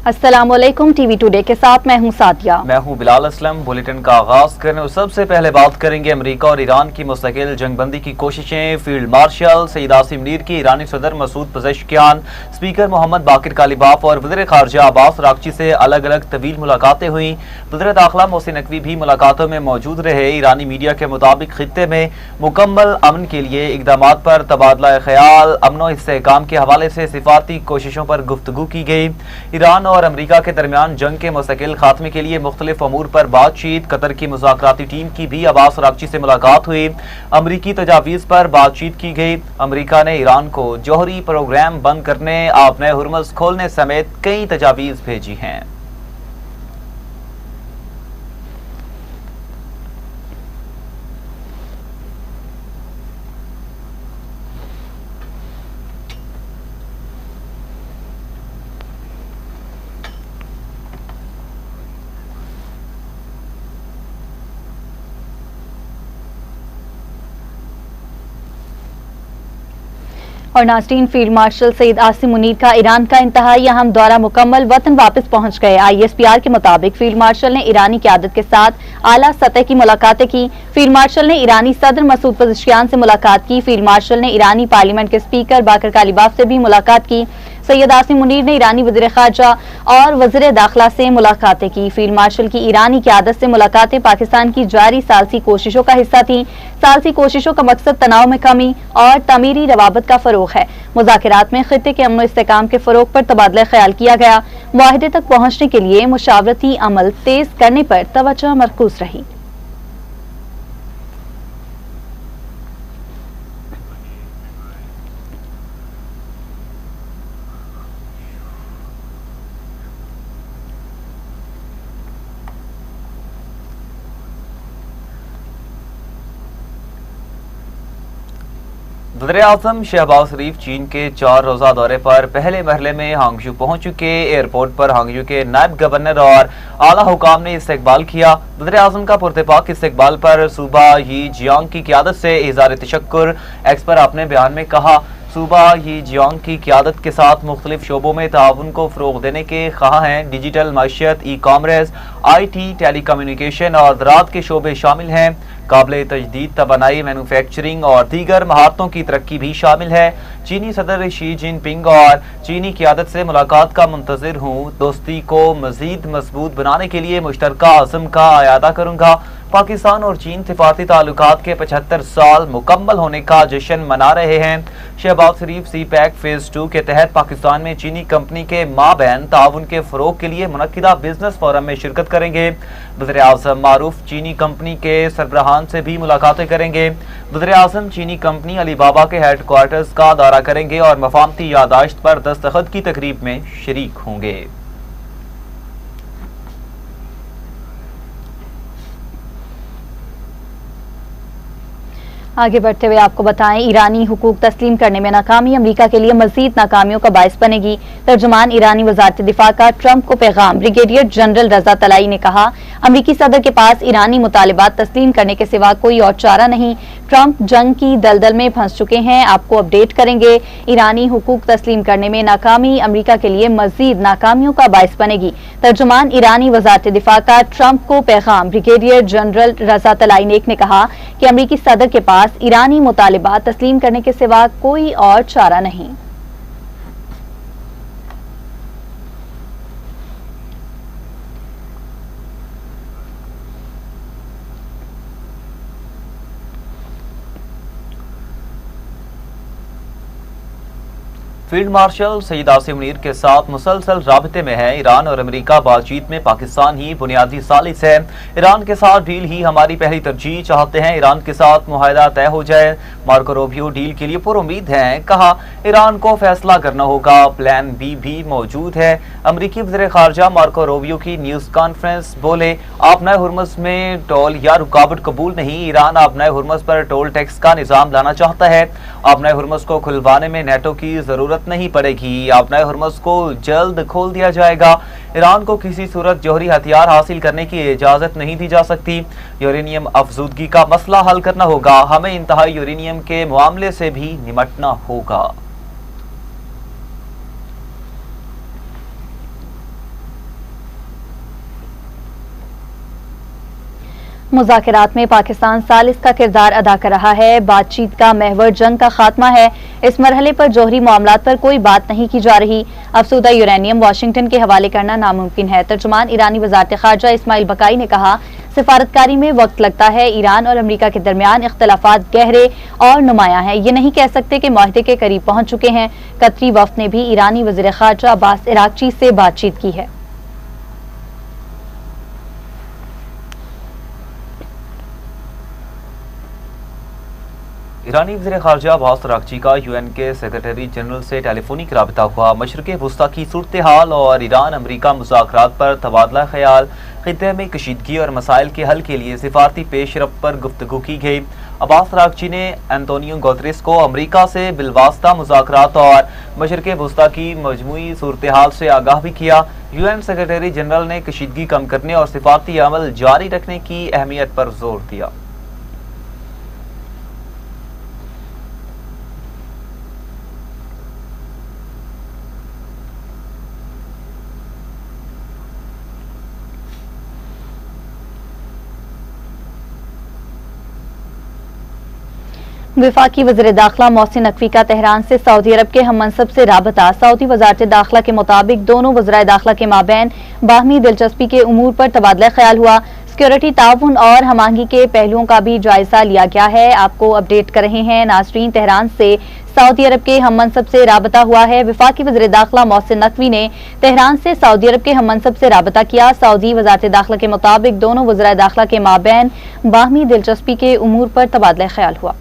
अस्सलामुअलैकुम, TV today के साथ मैं हूं सादिया। मैं हूं बिलाल असलम। बुलेटिन का आगाज करने और सबसे पहले बात करेंगे अमेरिका और ईरान की मुस्तकिल जंगबंदी की कोशिशें। फील्ड मार्शल सईद आसिम मुनीर की ईरानी सदर मसूद पज़ेश्कियान, स्पीकर मोहम्मद बाकिर कालिबाफ और वज़ीर ख़ारजा अब्बास अराग़ची से अलग अलग तवील मुलाकातें हुई। वज़ीर दाखिला मोहसिन नकवी भी मुलाकातों में मौजूद रहे। ईरानी मीडिया के मुताबिक खित्ते में मुकम्मल अमन के लिए इक़दामात पर तबादला ख्याल, अमन व इस्तेहकाम के हवाले से सिफाती कोशिशों पर गुफ्तगू की गई। ईरान और अमेरिका के दरमियान जंग के मुस्तकिल खात्मे के लिए मुख्तलिफ अमूर पर बातचीत। कतर की मुज़ाकराती टीम की भी अब्बास अराग़ची से मुलाकात हुई। अमरीकी तजावीज़ पर बातचीत की गई। अमरीका ने ईरान को जौहरी प्रोग्राम बंद करने, आपने हुर्मुज़ खोलने समेत कई तजावीज़ भेजी हैं। और नाज़रीन, फील्ड मार्शल सईद आसिम मुनीर का ईरान का इंतहाई अहम दौरा मुकम्मल, वतन वापस पहुंच गए। ISPR के मुताबिक फील्ड मार्शल ने ईरानी क़यादत के साथ आला सतह की मुलाकातें की। फील्ड मार्शल ने ईरानी सदर मसूद पज़ेश्कियान से मुलाकात की। फील्ड मार्शल ने ईरानी पार्लियामेंट के स्पीकर बाकिर कालिबाफ से भी मुलाकात की। सैयद आसिम मुनीर ने ईरानी वज़ीर ख़ारजा और वज़ीर दाखिला से मुलाकातें की। फील्ड मार्शल की ईरानी क़यादत से मुलाकातें पाकिस्तान की जारी सालसी कोशिशों का हिस्सा थी। सालसी कोशिशों का मकसद तनाव में कमी और तमीरी रवाबत का फ़रोग़ है। मुज़ाकरात में खित्ते के अमन इस्तेहकाम के फ़रोग़ पर तबादला ख्याल किया गया। मुआहदे तक पहुंचने के लिए मुशावरती अमल तेज करने पर तवज्जो मरकूज़ रही। वज़ीर आज़म शहबाज शरीफ चीन के 4 रोज़ा दौरे पर पहले मरहले में हांगझू पहुंच चुके। एयरपोर्ट पर हांगझू के नायब गवर्नर और आला हुकाम ने इस्तकबाल किया। वज़ीर आज़म का पुरतपाक इस्तकबाल पर सूबा यी जियांग की क़यादत से इज़हार तशक्कुर। एक्स पर अपने बयान में कहा, सूबा यी जियांग की क़यादत के साथ मुख्तलिफ शोबों में ताउन को फ़रोग़ देने के ख्वाह हैं। डिजिटल माशियत, ई-कॉमर्स, IT, टेलीकम्युनिकेशन और ज़राअत के शोबे शामिल हैं। काबिल तजदीद तवानाई, मैन्युफैक्चरिंग और दीगर महारतों की तरक्की भी शामिल है। चीनी सदर शी जिनपिंग और चीनी क़यादत से मुलाकात का मुंतज़िर हूँ। दोस्ती को मज़ीद मजबूत बनाने के लिए मुश्तरका अज़्म का अयादा करूँगा। पाकिस्तान और चीन सिफाती ताल्लुकात के 75 साल मुकम्मल होने का जश्न मना रहे हैं। शहबाज शरीफ CPEC फ़ेज़ 2 के तहत पाकिस्तान में चीनी कंपनी के माबैन ताउन के फ़रोग़ के लिए मुनक्किदा बिजनेस फोरम में शिरकत करेंगे। वज़ीर आज़म मारूफ चीनी कंपनी के सरबराहान से भी मुलाकातें करेंगे। वज़ीर आज़म चीनी कंपनी अलीबाबा के हेडक्वार्टर्स का दौरा करेंगे और मफामती यादाश्त पर दस्तखत की तकरीब में शरीक होंगे। आगे बढ़ते हुए आपको बताएं, ईरानी हुकूक तस्लीम करने में नाकामी अमरीका के लिए मजीद नाकामियों का बायस बनेगी। तर्जुमान ईरानी वज़ारत दिफा का ट्रंप को पैगाम। ब्रिगेडियर जनरल रजा तलाई ने कहा, अमरीकी सदर के पास ईरानी मुतालिबात तस्लीम करने के सिवा कोई और चारा नहीं। ट्रंप जंग की दलदल में फंस चुके हैं, आपको अपडेट करेंगे। ईरानी हुकूक तस्लीम करने में नाकामी अमरीका के लिए मजीद नाकामियों का बायस बनेगी। तर्जुमान ईरानी वज़ारत दिफा का ट्रंप को पैगाम। ब्रिगेडियर जनरल रजा तलाई ने कहा कि अमरीकी सदर के पास ईरानी मुतालिबात तस्लीम करने के सिवा कोई और चारा नहीं। फील्ड मार्शल सईद आसिम मुनीर के साथ मुसलसल राबते में है। ईरान और अमेरिका बातचीत में पाकिस्तान ही बुनियादी सालिस है। ईरान के साथ डील ही हमारी पहली तरजीह, चाहते हैं ईरान के साथ मुआहदा तय हो जाए। मार्को रूबियो डील के लिए पुरुमीद हैं। कहा, ईरान को फैसला करना होगा, प्लान B भी मौजूद है। अमरीकी वज़ीर ख़ारजा मार्को रूबियो की न्यूज़ कॉन्फ्रेंस, बोले, आप नए हुर्मुज़ में टोल या रुकावट कबूल नहीं। ईरान आप नए हुर्मुज़ पर टोल टैक्स का निज़ाम लाना चाहता है। आप नए हुर्मुज़ को खुलवाने में नेटो की ज़रूरत नहीं पड़ेगी। आप नए हुर्मुज़ को जल्द खोल दिया जाएगा। ईरान को किसी सूरत जौहरी हथियार हासिल करने की इजाज़त नहीं दी जा सकती। यूरेनियम अफजूदगी का मसला हल करना होगा। हमें इंतहाई यूरेनियम के मामले से भी निपटना होगा। मुज़ाकरात में पाकिस्तान सालिस का किरदार अदा कर रहा है। बातचीत का महवर जंग का खात्मा है। इस मरहले पर जौहरी मामलात पर कोई बात नहीं की जा रही। अफसूदा यूरेनियम वाशिंगटन के हवाले करना नामुमकिन है। तर्जुमान ईरानी वज़ारत ख़ारजा इस्माइल बकाई ने कहा, सिफारतकारी में वक्त लगता है। ईरान और अमरीका के दरमियान इख्तलाफात गहरे और नुमायां हैं। ये नहीं कह सकते कि माहदे के करीब पहुंच चुके हैं। कतरी वफ्द ने भी ईरानी वज़ीर ख़ारजा अब्बास इराक्ची से बातचीत की है। ईरानी वज़ीर ख़ारजा अब्बास इराक्ची का यूएन के सेक्रेटरी जनरल से टेलीफोनिक राबिता हुआ। मशरिक़ वुस्ता की सूरत हाल और ईरान अमरीका मुज़ाकरात पर तबादला ख्याल, खित्ते में कशीदगी और मसाइल के हल के लिए सिफारती पेशरफ्त पर गुफ्तगू की गई। अब्बास इराक्ची ने एंटोनियो गुतेरेस को अमरीका से बिलवास्ता मुज़ाकरात और मशरिक़ वुस्ता की मजमूई सूरत हाल से आगाह भी किया। यूएन सेक्रेटरी जनरल ने कशीदगी कम करने और सिफारती अमल जारी रखने की अहमियत पर जोर दिया। वफाकी वज़ीर दाखिला मोहसिन नकवी का तेहरान से सऊदी अरब के हम मनसब से राबता। सऊदी वज़ारत दाखिला के मुताबिक दोनों वज़राए दाखिला के माबैन बाहमी दिलचस्पी के उमूर पर तबादला ख्याल हुआ। सिक्योरिटी ताउन और हमआहंगी के पहलुओं का भी जायजा लिया गया है। आपको अपडेट कर रहे हैं नाजरीन, तेहरान से सऊदी अरब के हम मनसब से राबता हुआ है। वफाकी वज़ीर दाखिला मोहसिन नकवी ने तेहरान से सऊदी अरब के हम मनसब से राबता किया। सऊदी वज़ारत दाखिला के मुताबिक दोनों वज़राए दाखिला के माबैन बाहमी दिलचस्पी के उमूर पर तबादला ख्याल हुआ।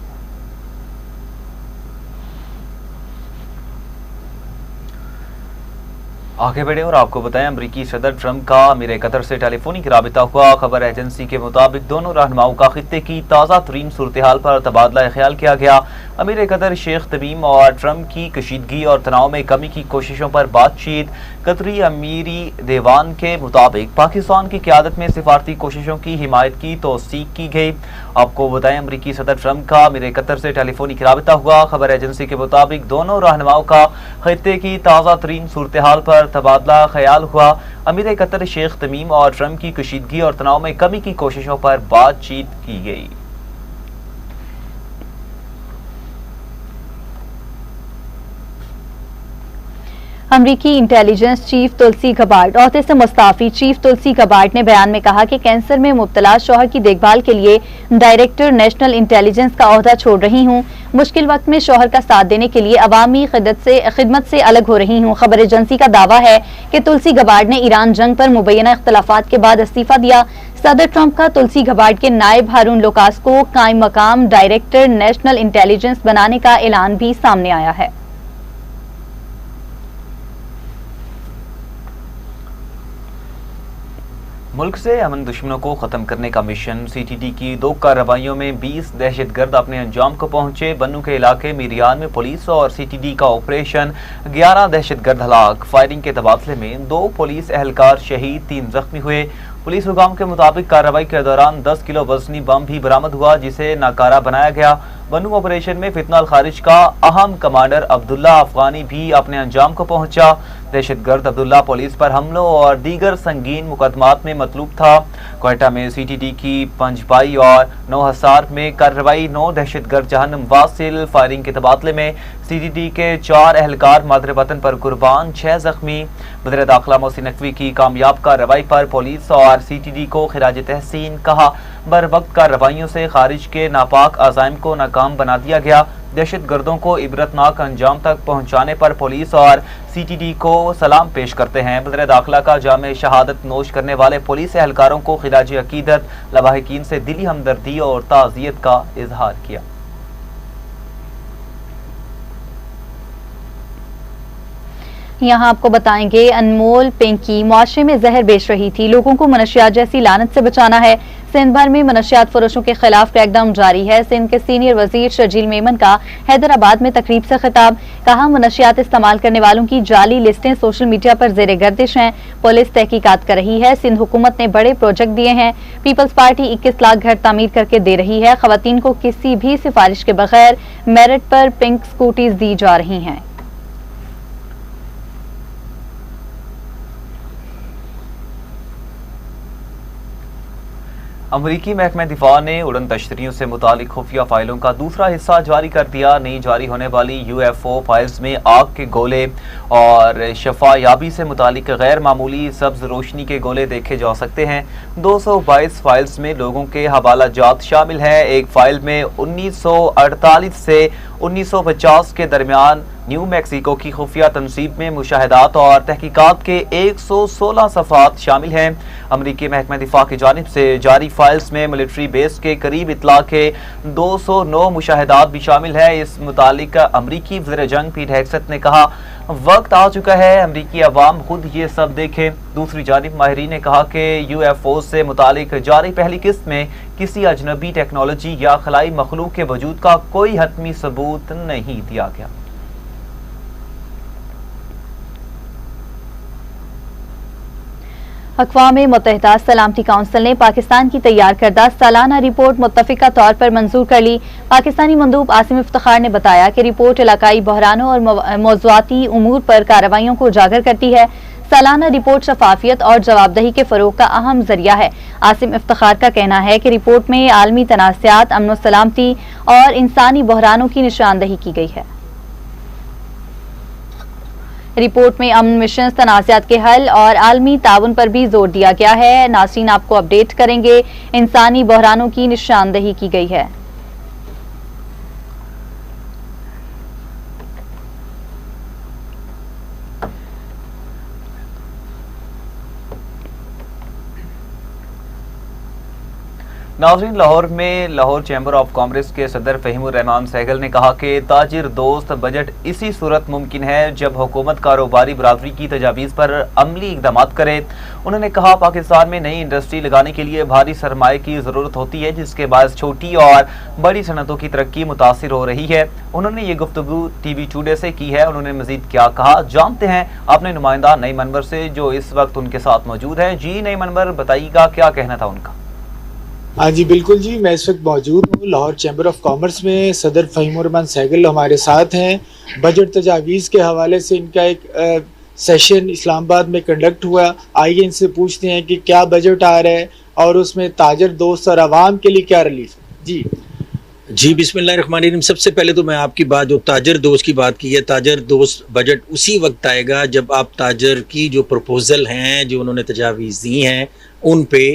आगे बढ़े और आपको बताएं, अमरीकी सदर ट्रंप का अमीर कतर से टेलीफोनिक राबिता हुआ। खबर एजेंसी के मुताबिक दोनों रहनुमाओं का खित्ते की ताज़ा तरीन सूरत हाल पर तबादला ख्याल किया गया। अमीर कतर शेख तमीम और ट्रंप की कशीदगी और तनाव में कमी की कोशिशों पर बातचीत। कतरी अमीरी देवान के मुताबिक पाकिस्तान की क़यादत में सिफारती कोशिशों की हिमायत की तौसीक की गई। आपको बताएं, अमरीकी सदर ट्रंप का अमीर कतर से टेलीफोनिक राबिता हुआ। खबर एजेंसी के मुताबिक दोनों रहनुमाओं का खित्ते की ताज़ा तरीन सूरत हाल पर तबादला ख्याल हुआ। अमीर कतर शेख तमीम और ट्रंप की कशीदगी और तनाव में कमी की कोशिशों पर बातचीत की गई। अमरीकी इंटेलिजेंस चीफ तुलसी गबार्ड ओहदे से मुस्ताफी। चीफ तुलसी गबार्ड ने बयान में कहा कि कैंसर में मुब्तला शौहर की देखभाल के लिए डायरेक्टर नेशनल इंटेलिजेंस का ओहदा छोड़ रही हूँ। मुश्किल वक्त में शौहर का साथ देने के लिए अवामी खिदमत से अलग हो रही हूँ। खबर एजेंसी का दावा है कि तुलसी गबार्ड ने ईरान जंग पर मुबैना इख्तलाफात के बाद इस्तीफा दिया। सदर ट्रंप का तुलसी गबार्ड के नायब हारून लोकास को कायम मकाम डायरेक्टर नेशनल इंटेलिजेंस बनाने का ऐलान भी सामने आया है। मुल्क से अमन दुश्मनों को ख़त्म करने का मिशन। सीटीडी की 2 कार्रवाइयों में 20 दहशतगर्द अपने अंजाम को पहुंचे। बन्नू के इलाके मीरियान में पुलिस और सीटीडी का ऑपरेशन, 11 दहशतगर्द हलाक। फायरिंग के तबादले में 2 पुलिस एहलकार शहीद, 3 जख्मी हुए। पुलिस हुकाम के मुताबिक कार्रवाई के दौरान 10 किलो वजनी बम भी बरामद हुआ, जिसे नाकारा बनाया गया। बन्नू ऑपरेशन में फितनाल खारिज का अहम कमांडर अब्दुल्ला अफगानी भी अपने अंजाम को पहुंचा। दहशतगर्द अब्दुल्ला पुलिस पर हमलों और दीगर संगीन मुकदमात में मतलूब था। क्वेटा में सीटीडी की पंजपाई और 9 हसार में कार्रवाई, 9 दहशतगर्द जहन्नम वासिल। फायरिंग के तबादले में सीटीडी के 4 एहलकार मादरे वतन पर कुर्बान, 6 जख्मी। वज़ीर दाखिला मोहसिन नकवी की कामयाब कार्रवाई पर पुलिस और सीटीडी को खिराज तहसीन कहा। बर वक्त कार्रवाइयों से खारिज के नापाक अज़ाइम को नाकाम बना दिया गया। दहशत गर्दों को इबरतनाक अंजाम तक पहुंचाने पर पुलिस और सीटीडी को सलाम पेश करते हैं। वज़ीर दाखिला का जामे शहादत नोश करने वाले पुलिस एहलकारों को खिराज अकीदत, लवाहिकीन से दिली हमदर्दी और ताज़ियत का इजहार किया। यहाँ आपको बताएंगे, अनमोल पिंकी मुआशरे में जहर बेच रही थी। लोगों को मनशियात जैसी लानत से बचाना है। सिंध भर में मनशियात फरोशों के खिलाफ क्रैकडाउन जारी है। सिंध के सीनियर वजीर शर्जील मेमन का हैदराबाद में तकरीब से खिताब। कहा, मनशियात इस्तेमाल करने वालों की जाली लिस्टें सोशल मीडिया पर जेर गर्दिश हैं। पुलिस तहकीकात कर रही है। सिंध हुकूमत ने बड़े प्रोजेक्ट दिए हैं। पीपल्स पार्टी 21 लाख घर तामीर करके दे रही है। खवातीन को किसी भी सिफारिश के बगैर मेरिट पर पिंक स्कूटीज दी जा रही हैं। अमरीकी महकमा दिफा ने उड़न तश्तरियों से मुतालिक खुफिया फाइलों का दूसरा हिस्सा जारी कर दिया। नई जारी होने वाली UFO फाइल्स में आग के गोले और शफायाबी से मुतालिक गैर मामूली सब्ज रोशनी के गोले देखे जा सकते हैं। 222 फाइल्स में लोगों के हवाला जात शामिल है। एक फाइल में 1948 से 1950 के दरमियान न्यू मैक्सिको की खुफिया तनसीब में मुशाहिदात और तहकीकात के 116 सफ़ात शामिल हैं। अमरीकी महकमा दिफा की जानिब से जारी फाइल्स में मिलिट्री बेस के करीब इतला के 209 मुशाहिदात भी शामिल है। इस मुतालिक अमरीकी वज़ीर जंग पीट हेग्सेथ ने कहा, वक्त आ चुका है अमरीकी अवाम खुद ये सब देखें। दूसरी जानिब माहिरीन ने कहा कि UFO से मुतालिक जारी पहली किस्त में किसी अजनबी टेक्नोलॉजी या खलाई मखलूक के वजूद का कोई हतमी सबूत नहीं दिया गया। अक़वाम मुत्तहिदा सलामती काउंसिल ने पाकिस्तान की तैयार करदा सालाना रिपोर्ट मुत्तफ़िका तौर पर मंजूर कर ली। पाकिस्तानी मंदूब आसिम इफ्तिखार ने बताया कि रिपोर्ट इलाकाई बहरानों और मौज़ूआती उमूर पर कार्रवाइयों को उजागर करती है। सालाना रिपोर्ट शफाफियत और जवाबदही के फ़रोग़ का अहम जरिया है। आसिम इफ्तिखार का कहना है कि रिपोर्ट में आलमी तनाज़ात, अमन सलामती और इंसानी बहरानों की निशानदही की गई है। रिपोर्ट में अमन मिशन, तनाज़ात के हल और आलमी ताउन पर भी जोर दिया गया है। नाज़रीन आपको अपडेट करेंगे। इंसानी बहरानों की निशानदही की गई है। नाज़रीन, लाहौर में लाहौर चैम्बर ऑफ कॉमर्स के सदर फ़हीमुर रहमान सहगल ने कहा कि ताजिर दोस्त बजट इसी सूरत मुमकिन है जब हुकूमत कारोबारी बरादरी की तजावीज़ पर अमली इक़दाम करे। उन्होंने कहा, पाकिस्तान में नई इंडस्ट्री लगाने के लिए भारी सरमाए की ज़रूरत होती है, जिसके बाद छोटी और बड़ी सनतों की तरक्की मुतासिर हो रही है। उन्होंने ये गुफ्तगू TV टुडे से की है। उन्होंने मज़ीद क्या कहा, जानते हैं अपने नुमाइंदा नई मनवर से जो इस वक्त उनके साथ मौजूद है। जी नई मनवर, बताइएगा क्या कहना था उनका। हाँ जी बिल्कुल जी, मैं इस वक्त मौजूद हूँ लाहौर चैम्बर ऑफ कॉमर्स में। सदर फ़हीमुर रहमान सहगल हमारे साथ हैं। बजट तजावीज़ के हवाले से इनका एक सेशन इस्लामाबाद में कंडक्ट हुआ। आइए इनसे पूछते हैं कि क्या बजट आ रहा है और उसमें ताजर दोस्त और आवाम के लिए क्या रिलीफ है। जी बिस्मिल्लाहिर्रहमानिर्रहीम। सबसे पहले तो मैं आपकी बात, जो ताजर दोस्त की बात की है, ताजर दोस्त बजट उसी वक्त आएगा जब आप ताजर की जो प्रपोजल हैं, जो उन्होंने तजावीज़ दी हैं, उन पे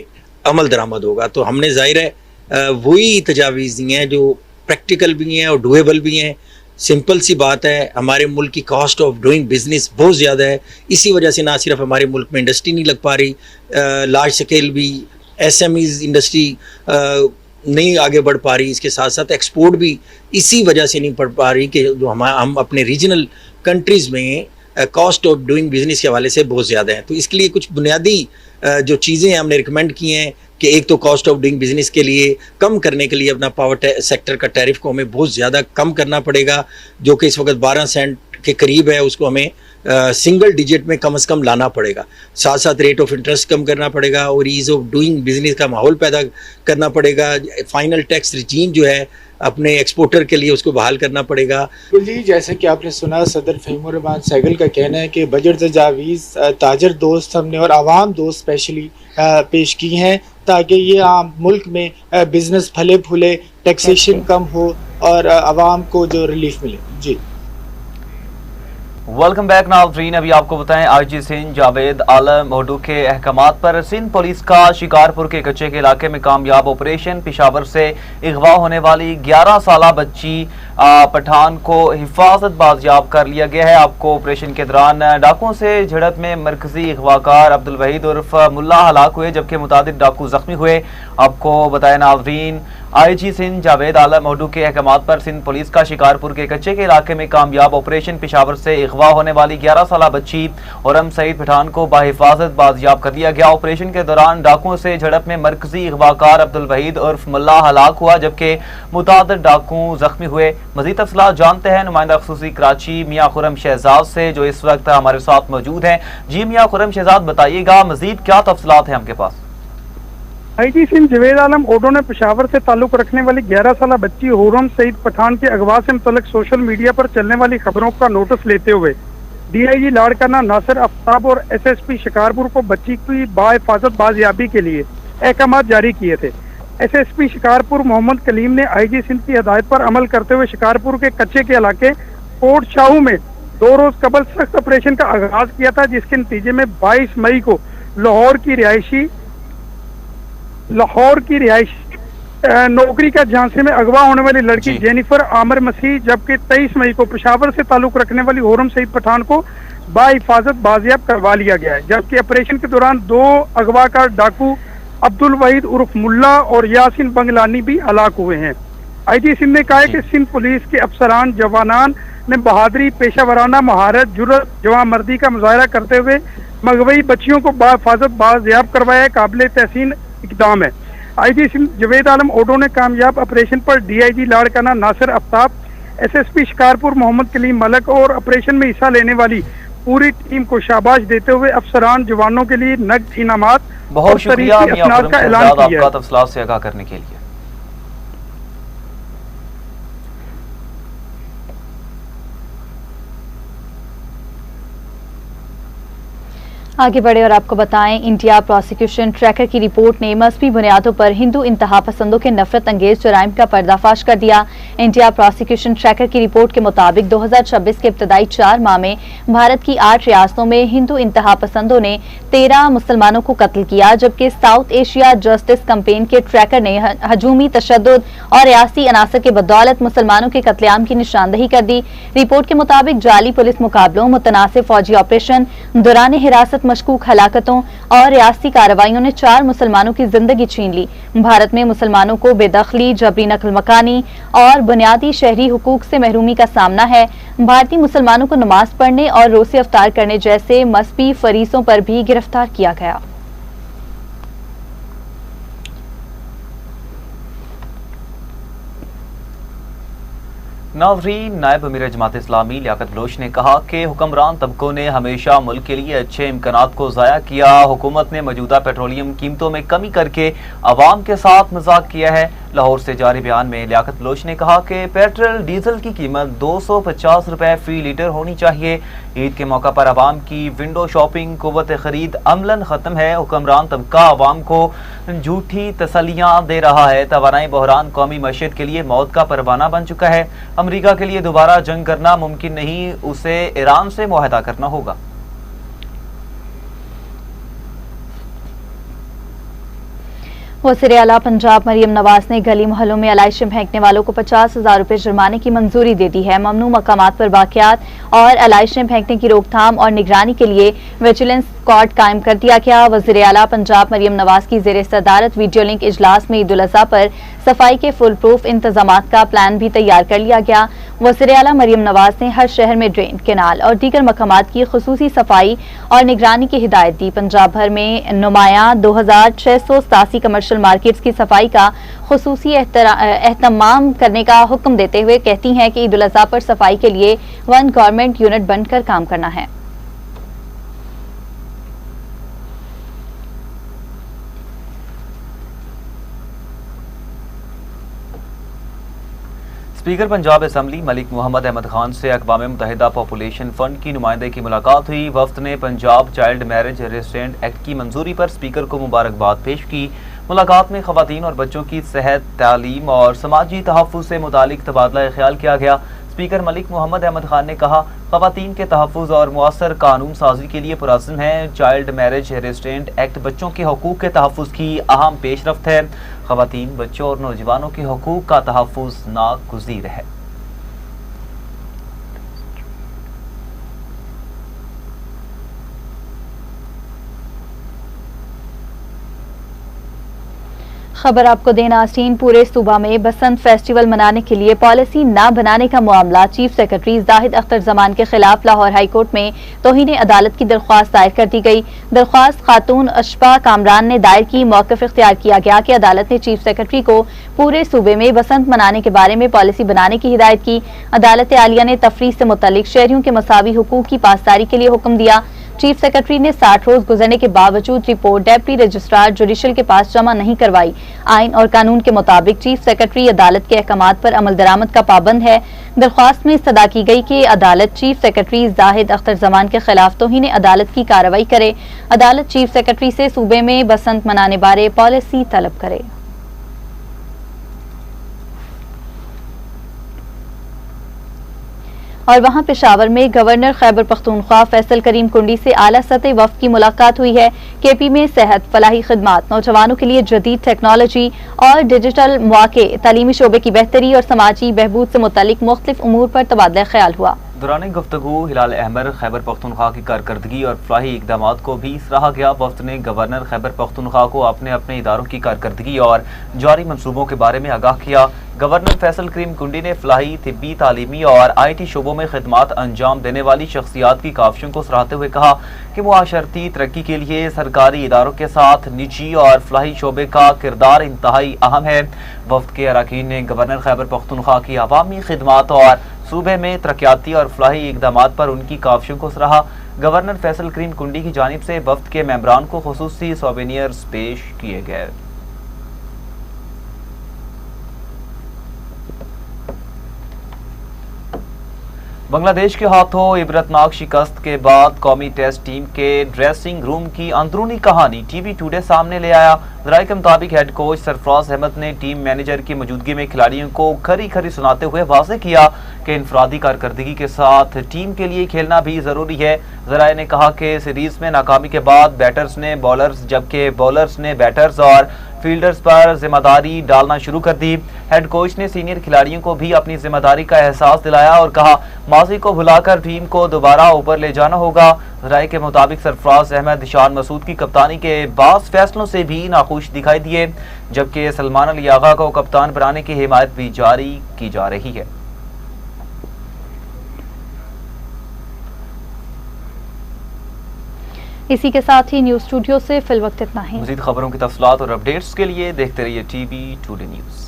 अमल दरामद होगा। तो हमने ज़ाहिर है वही तजावीज़ दी हैं जो प्रैक्टिकल भी हैं और डुएबल भी हैं। सिंपल सी बात है, हमारे मुल्क की कॉस्ट ऑफ डूइंग बिज़नेस बहुत ज़्यादा है। इसी वजह से ना सिर्फ हमारे मुल्क में इंडस्ट्री नहीं लग पा रही, लार्ज स्केल भी SMEs इंडस्ट्री नहीं आगे बढ़ पा रही, इसके साथ साथ एक्सपोर्ट भी इसी वजह से नहीं बढ़ पा रही कि जो हम अपने रीजनल कंट्रीज़ में कॉस्ट ऑफ डूइंग बिजनेस के हवाले से बहुत ज़्यादा है। तो इसके लिए कुछ बुनियादी जो चीज़ें हमने रिकमेंड की हैं कि एक तो कॉस्ट ऑफ डूइंग बिजनेस के लिए कम करने के लिए अपना पावर सेक्टर का टैरिफ को हमें बहुत ज़्यादा कम करना पड़ेगा, जो कि इस वक्त 12 सेंट के करीब है। उसको हमें सिंगल डिजिट में कम से कम लाना पड़ेगा। साथ साथ रेट ऑफ इंटरेस्ट कम करना पड़ेगा और ईज़ ऑफ डूइंग बिजनेस का माहौल पैदा करना पड़ेगा। फाइनल टैक्स रिजीम जो है अपने एक्सपोर्टर के लिए उसको बहाल करना पड़ेगा। जी, जैसे कि आपने सुना, सदर फ़हीमुर रहमान सहगल का कहना है कि बजट तजावीज़ ताजर दोस्त हमने और आवाम दोस्त स्पेशली पेश की हैं ताकि ये आम मुल्क में बिजनेस फले फूले, टैक्सेशन कम हो और आवाम को जो रिलीफ मिले। जी वेलकम बैक नाज़रीन। अभी आपको बताएं, IG सिंध जावेद आलम ओडू के अहकामात पर सिंध पुलिस का शिकारपुर के कच्चे के इलाके में कामयाब ऑपरेशन। पेशावर से अगवा होने वाली 11 साला बच्ची पठान को हिफाजत बाजियाब कर लिया गया है। आपको ऑपरेशन के दौरान डाकुओं से झड़प में मरकजी अगवाकार अब्दुल वहीद उर्फ मुल्ला हलाक हुए, जबकि मुतादिद डाकू जख्मी हुए। आपको बताया नाज़रीन, IG सिंध जावेद आलम ओडू के अहकामात पर सिंध पुलिस का शिकारपुर के कच्चे के इलाके में कामयाब ऑपरेशन। पेशावर से अगवा होने वाली 11 साला बच्ची औरम सईद पठान को बाहिफाजत बाजियाब कर लिया गया। ऑपरेशन के दौरान डाकुओं से झड़प में मरकजी अगवाकार अब्दुल वहीद उर्फ मुल्ला हलाक हुआ, जबकि मुतादिद डाकू जख्मी हुए। मज़ीद तफसीलात जानते हैं नुमाइंदा ख़ुसूसी कराची मियां खुर्रम शहजाद से, जो इस वक्त हमारे साथ मौजूद हैं। जी मियां खुर्रम शहजाद, बताइएगा मज़ीद क्या तफसीलात हैं आपके पास। IG सिंध जावेद आलम ओडो ने पेशावर से ताल्लुक रखने वाली 11 साला बच्ची हुर्रम सईद पठान के अगवा से मुतल्लिक सोशल मीडिया पर चलने वाली खबरों का नोटिस लेते हुए DIG लाड़काना नासिर आफ्ताब और SSP शिकारपुर को बच्ची की बाहिफाजत बाजियाबी के लिए अहकाम जारी किए थे। एसएसपी शिकारपुर मोहम्मद कलीम ने आईजी सिंध की हदायत पर अमल करते हुए शिकारपुर के कच्चे के इलाके कोट शाहू में 2 रोज कबल सख्त ऑपरेशन का आगाज किया था, जिसके नतीजे में 22 मई को लाहौर की रिहायशी नौकरी का झांसे में अगवा होने वाली लड़की जेनिफर आमिर मसीह, जबकि 23 मई को पेशावर से ताल्लुक रखने वाली होरम सईद पठान को बाहिफाजत बाजियाब करवा लिया गया है। जबकि ऑपरेशन के दौरान 2 अगवाकार डाकू अब्दुल वहीद उर्फ मुल्ला और यासिन बंगलानी भी हलाक हुए हैं। आईजी सिंध ने कहा है कि सिंध पुलिस के अफसरान जवानान ने बहादुरी, पेशावराना महारत, जुर्रत, जवामर्दी का मुजाहरा करते हुए मगवई बच्चियों को बाहिफाजत बाजियाब करवाया है, काबिल तहसीन इकदाम है। आईजी सिंध जवेद आलम ओडो ने कामयाब ऑपरेशन पर डीआईजी लाड़काना नासिर आफ्ताब, एसएसपी शिकारपुर मोहम्मद कलीम मलक और ऑपरेशन में हिस्सा लेने वाली पूरी टीम को शाबाश देते हुए अफसरान जवानों के लिए नकद इनामात बहुत शुक्रिया का ऐलान किया। आपका तफसीलात से आगाह करने के लिए। आगे बढ़े और आपको बताएं, इंडिया प्रोसिक्यूशन ट्रैकर की रिपोर्ट ने मजहबी बुनियादों पर हिंदू इंतहा पसंदों के नफरत अंगेज जराइम का पर्दाफाश कर दिया। इंडिया प्रोसिक्यूशन ट्रैकर की रिपोर्ट के मुताबिक 2026 के इब्तदाई 4 माह में भारत की 8 रियासतों में हिंदू इंतहा पसंदों ने 13 मुसलमानों को कत्ल किया, जबकि साउथ एशिया जस्टिस कैंपेन के ट्रैकर ने हजूमी तशद्दुद और रियासी अनासर के बदौलत मुसलमानों के कत्लेआम की निशानदही कर दी। रिपोर्ट के मुताबिक जाली पुलिस मुकाबलों, मुतनासिब फौजी ऑपरेशन, दौरान हिरासत मशकूक हलाकतों और रियासती कार्रवाइयों ने 4 मुसलमानों की जिंदगी छीन ली। भारत में मुसलमानों को बेदखली, जबरी नकल मकानी और बुनियादी शहरी हुकूक से महरूमी का सामना है। भारतीय मुसलमानों को नमाज पढ़ने और रोज़े अफ्तार करने जैसे मजहबी फरीजों पर भी गिरफ्तार किया गया। नाज़रीन, नायब अमीर जमात इस्लामी लियाकत बलोच ने कहा कि हुक्मरान तबकों ने हमेशा मुल्क के लिए अच्छे इम्कानात को ज़ाया किया। हुकूमत ने मौजूदा पेट्रोलियम कीमतों में कमी करके अवाम के साथ मजाक किया है। लाहौर से जारी बयान में लियाकत बलोच ने कहा कि पेट्रोल डीजल की कीमत 250 रुपए फी लीटर होनी चाहिए। ईद के मौका पर अवाम की विंडो शॉपिंग कुव्वत खरीद अमलन खत्म है। हुक्मरान तबका अवाम को झूठी तसल्लियां दे रहा है। तवानाई बहरान कौमी मईशत के लिए मौत का परवाना बन चुका है। अमरीका के लिए दोबारा जंग करना मुमकिन नहीं, उसे ईरान से मुआहदा करना होगा। वज़ीर आला पंजाब मरियम नवाज ने गली मोहल्लों में एलाइशें फेंकने वालों को 50,000 रुपए जुर्माने की मंजूरी दे दी है। ममनू मकामात पर वाक़यात और एलाइशें फेंकने की रोकथाम और निगरानी के लिए विजिलेंस स्क्वाड कायम कर दिया गया। वज़ीर आला पंजाब मरियम नवाज की ज़ेर सदारत वीडियो लिंक इजलास में ईद उल अज़हा पर सफाई के फुल प्रूफ इंतजामात का प्लान भी तैयार कर लिया गया। वज़ीर आला मरियम नवाज ने हर शहर में ड्रेन, केनाल और दीगर मकामात की खुसूसी सफाई और निगरानी की हिदायत दी। पंजाब भर में नुमाया 2687 कमर्शियल मार्केट्स की सफाई का खुसूसी एहतमाम करने का हुक्म देते हुए कहती हैं कि ईद उल अज़हा पर सफाई के लिए 1 गवर्नमेंट यूनिट बनकर काम करना है। स्पीकर पंजाब असम्बली मलिक मोहम्मद अहमद खान से अक़वाम मुत्तहिदा पॉपुलेशन फंड की नुमाइंदे की मुलाकात हुई। वफ्द ने Punjab child marriage restaurant act की मंजूरी पर स्पीकर को मुबारकबाद पेश की। मुलाकात में ख़वातीन और बच्चों की सेहत, तालीम और समाजी तहफ़्फ़ुज़ से मुतालिक तबादला ख्याल किया गया। स्पीकर मलिक मोहम्मद अहमद खान ने कहा, ख़वातीन के तहफ़्फ़ुज़ और मुअस्सर कानून साजी के लिए पुरअज़्म है। चाइल्ड मैरिज रेस्ट्रेंट एक्ट बच्चों के हकूक़ के तहफ़्फ़ुज़ की अहम पेशरफ्त है। ख़वातीन, बच्चों और नौजवानों के हकूक़ का तहफ़्फ़ुज़ नागुज़ीर है। खबर आपको दें नाज़रीन, पूरे सूबा में बसंत फेस्टिवल मनाने के लिए पॉलिसी न बनाने का मामला चीफ सेक्रेटरी जाहिद अख्तर जमान के खिलाफ लाहौर हाई कोर्ट में तौहीन अदालत की दरख्वास्त दायर कर दी गई। दरख्वास्त खातून अशफा कामरान ने दायर की। मौक़िफ़ इख्तियार किया गया कि अदालत ने चीफ सेक्रेटरी को पूरे सूबे में बसंत मनाने के बारे में पॉलिसी बनाने की हिदायत की। अदालत आलिया ने तफरीह से मुतल्लिक शहरियों के मसावी हुकूक की पासदारी के लिए हुक्म दिया। चीफ सेक्रेटरी ने 60 रोज गुजरने के बावजूद रिपोर्ट डेप्टी रजिस्ट्रार जुडिशल के पास जमा नहीं करवाई। आइन और कानून के मुताबिक चीफ सेक्रेटरी अदालत के अहकामात पर अमल दरामद का पाबंद है। दरख्वास्त में सदा की गई कि अदालत चीफ सेक्रेटरी जाहिद अख्तर जमान के खिलाफ तौहीन अदालत की कार्रवाई करे। अदालत चीफ सेक्रेटरी से सूबे में बसंत मनाने बारे पॉलिसी तलब करे। और वहां पेशावर में गवर्नर खैबर पख्तूनख्वा फैसल करीम कुंडी से आला सतह वफ़द की मुलाकात हुई है। केपी में सेहत, फलाही खिदमात, नौजवानों के लिए जदीद टेक्नोलॉजी और डिजिटल मौके, तालीमी शोबे की बेहतरी और समाजी बहबूद से मुतालिक मुख्तलिफ उमूर पर तबादला ख्याल हुआ। दौरान गुफ्तगू हिलाल अहमर खैबर पख्तूनख्वा की कारकर्दगी और फलाही इकदाम को भी सराहा गया। वफ्द ने गवर्नर खैबर पख्तूनख्वा को अपने अपने इदारों की कारकर्दगी और जारी मनसूबों के बारे में आगाह किया। गवर्नर फैसल करीम कुंडी ने फलाही, तिब्बी, तालीमी और IT शोबों में खिदमात अंजाम देने वाली शख्सियात की काविशों को सराहते हुए कहा कि मुआशरती तरक्की के लिए सरकारी इदारों के साथ निजी और फलाही शोबे का किरदार इंतहाई अहम है। वफ्द के अरकान ने गवर्नर खैबर पख्तूनख्वा की अवामी खिदमात और सूबे में तरक्याती और फलाही इकदाम पर उनकी काविशों को सराहा। गवर्नर फैसल करीम कुंडी की जानिब से वफ्द के मेंबरान को खुसूसी सोवेनियर्स पेश किए गए। बांग्लादेश के हाथों इबरतनाक शिकस्त के बाद कौमी टेस्ट टीम के ड्रेसिंग रूम की अंदरूनी कहानी टीवी टुडे सामने ले आया। जराये के मुताबिक हेड कोच सरफराज अहमद ने टीम मैनेजर की मौजूदगी में खिलाड़ियों को खरी खरी सुनाते हुए वाज़ेह किया कि इनफरादी कारकर्दगी के साथ टीम के लिए खेलना भी ज़रूरी है। जराये ने कहा कि सीरीज में नाकामी के बाद बैटर्स ने बॉलर्स जबकि बॉलर्स ने बैटर्स और फील्डर्स पर जिम्मेदारी डालना शुरू कर दी। हेड कोच ने सीनियर खिलाड़ियों को भी अपनी जिम्मेदारी का एहसास दिलाया और कहा माजी को भुलाकर टीम को दोबारा ऊपर ले जाना होगा। राय के मुताबिक सरफराज अहमद शान मसूद की कप्तानी के बास फैसलों से भी नाखुश दिखाई दिए, जबकि सलमान अली आगा को कप्तान बनाने की हिमायत भी जारी की जा रही है। इसी के साथ ही न्यूज स्टूडियो से फिलवक्त इतना ही। मज़ीद खबरों की तफसीलात और अपडेट्स के लिए देखते रहिए TV टुडे न्यूज़।